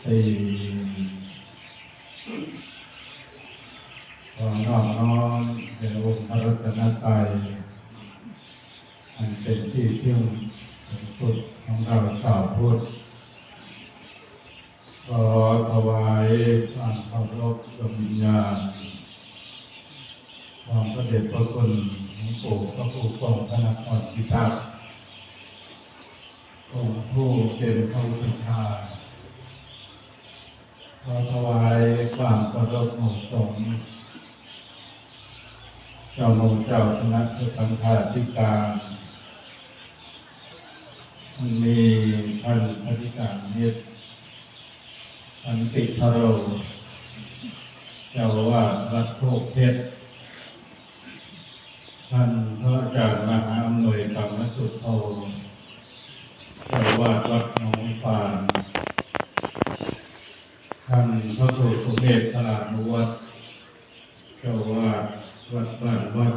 ติขอน้อมน้อมแด่องค์พระรัตนตรัยอันเป็นที่พึ่งสูงสุดของเราชาวพุทธขอถวายความเคารพดวงวิญญาณความพระเดชพระคุณหลวงปู่พระผู้ครองพระนครพิทักษ์องค์ผู้เป็นพระพุทธเจ้าขอถวายความเคารพหมู่สงฆ์เจ้าหมู่เจ้าคณะสังฆาธิการมีท่านอธิการนิตสันติพโรเจ้าอาวาสวัดโคกเพชรท่านพระอาจารย์มหาอำนวยกรรมสุทโธเจ้าอาวาสวัดหนองฟานท่านพระครูสุเมธพรานุวัฒน์เจ้าอาวาสวัดบ้านวัด